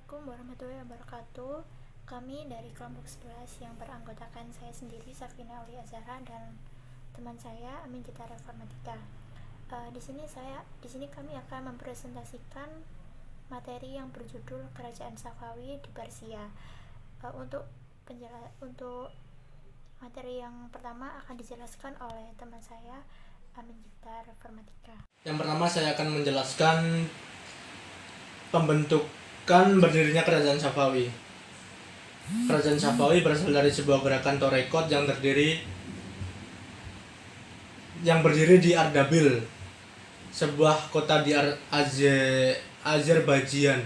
Assalamualaikum warahmatullahi wabarakatuh. Kami dari kelompok 11 yang beranggotakan saya sendiri, Safina Aulia Azhara, dan teman saya Amin Gita Reformatika. Di sini kami akan mempresentasikan materi yang berjudul Kerajaan Safawi di Persia. Untuk materi yang pertama akan dijelaskan oleh teman saya Amin Gita Reformatika. Yang pertama saya akan menjelaskan pembentukan berdirinya Kerajaan Safawi. Kerajaan Safawi berasal dari sebuah gerakan Torekot yang berdiri di Ardabil, sebuah kota di Azerbaijan.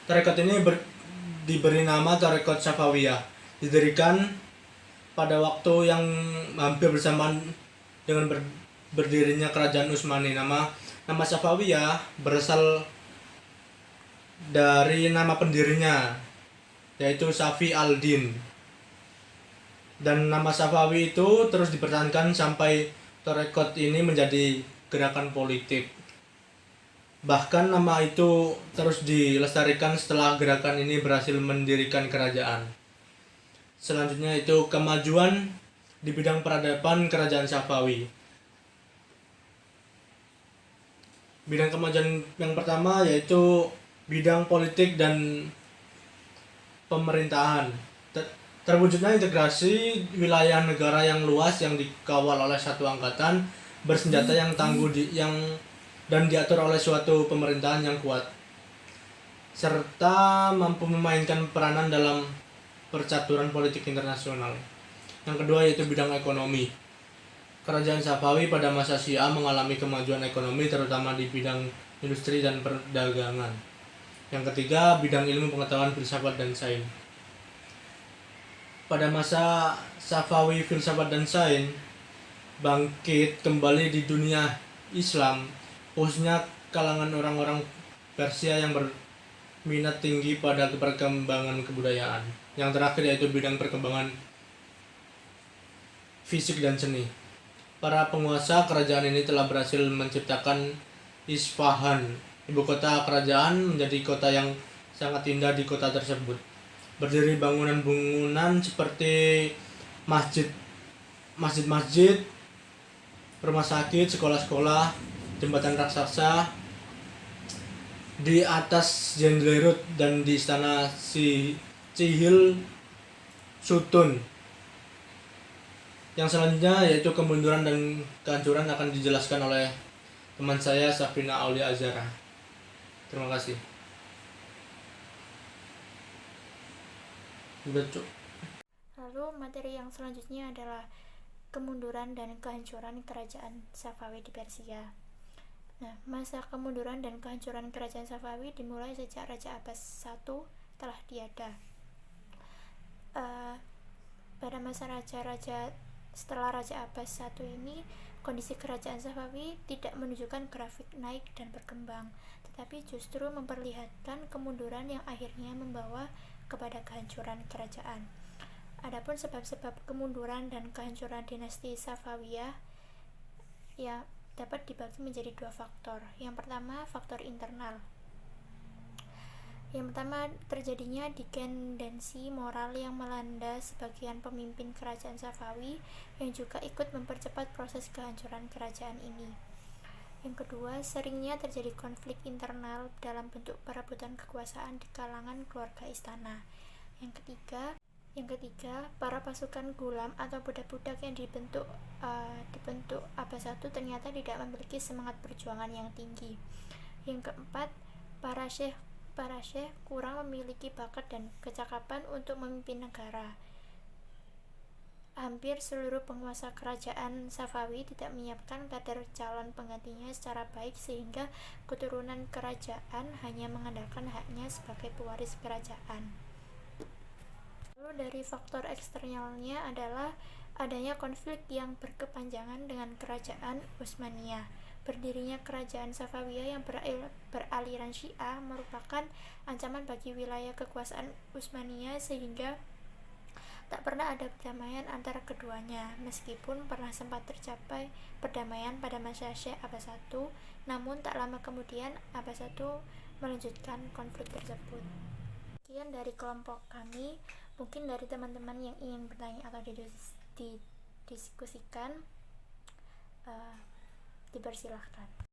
Torekot ini diberi nama Torekot Safawiyah. Didirikan pada waktu yang hampir bersamaan dengan berdirinya Kerajaan Utsmani. Nama Safawiyah berasal dari nama pendirinya, yaitu Safi al-Din. Dan nama Safawi itu terus dipertahankan sampai Torekot ini menjadi gerakan politik. Bahkan nama itu terus dilestarikan setelah gerakan ini berhasil mendirikan kerajaan. Selanjutnya itu kemajuan di bidang peradaban Kerajaan Safawi. Bidang kemajuan yang pertama yaitu bidang politik dan pemerintahan. Terwujudnya integrasi wilayah negara yang luas yang dikawal oleh satu angkatan bersenjata yang tangguh dan diatur oleh suatu pemerintahan yang kuat, serta mampu memainkan peranan dalam percaturan politik internasional. Yang kedua yaitu bidang ekonomi. Kerajaan Safawi pada masa Syiah mengalami kemajuan ekonomi terutama di bidang industri dan perdagangan. Yang ketiga, bidang ilmu pengetahuan, filsafat dan sains. Pada masa Safawi, filsafat dan sains bangkit kembali di dunia Islam, khususnya kalangan orang-orang Persia yang berminat tinggi pada perkembangan kebudayaan. Yang terakhir yaitu bidang perkembangan fisik dan seni. Para penguasa kerajaan ini telah berhasil menciptakan Isfahan, ibu kota kerajaan, menjadi kota yang sangat indah di kota tersebut. Berdiri bangunan-bangunan seperti masjid-masjid, rumah sakit, sekolah-sekolah, jembatan raksasa di atas Jendlerut dan di istana Cihil Sutun. Yang selanjutnya yaitu kemunduran dan kehancuran akan dijelaskan oleh teman saya Safina Aulia Azhara. Terima kasih. Lalu materi yang selanjutnya adalah kemunduran dan kehancuran Kerajaan Safawi di Persia. Nah, masa kemunduran dan kehancuran Kerajaan Safawi dimulai sejak Raja Abbas I telah tiada. Pada masa setelah Raja Abbas I ini, kondisi Kerajaan Safawi tidak menunjukkan grafik naik dan berkembang, tetapi justru memperlihatkan kemunduran yang akhirnya membawa kepada kehancuran kerajaan. Adapun sebab-sebab kemunduran dan kehancuran dinasti Safawiyah ya dapat dibagi menjadi dua faktor. Yang pertama, faktor internal. Yang pertama, terjadinya dependensi moral yang melanda sebagian pemimpin kerajaan Safawi yang juga ikut mempercepat proses kehancuran kerajaan ini. Yang kedua, seringnya terjadi konflik internal dalam bentuk perebutan kekuasaan di kalangan keluarga istana. Yang ketiga, para pasukan gulam atau budak-budak yang dibentuk Abbas I ternyata tidak memiliki semangat perjuangan yang tinggi. Yang keempat, para syekh kurang memiliki bakat dan kecakapan untuk memimpin negara. Hampir seluruh penguasa kerajaan Safawi tidak menyiapkan kader calon penggantinya secara baik, sehingga keturunan kerajaan hanya mengandalkan haknya sebagai pewaris kerajaan. Lalu dari faktor eksternalnya adalah adanya konflik yang berkepanjangan dengan kerajaan Utsmaniyah. Berdirinya kerajaan Safawiyah yang beraliran Syiah merupakan ancaman bagi wilayah kekuasaan Utsmaniyah, sehingga tak pernah ada perdamaian antara keduanya, meskipun pernah sempat tercapai perdamaian pada masa Syekh Abbas I Namun tak lama kemudian Abbas I melanjutkan konflik tersebut. Sekian dari kelompok kami. Mungkin dari teman-teman yang ingin bertanya atau didiskusikan, dipersilahkan.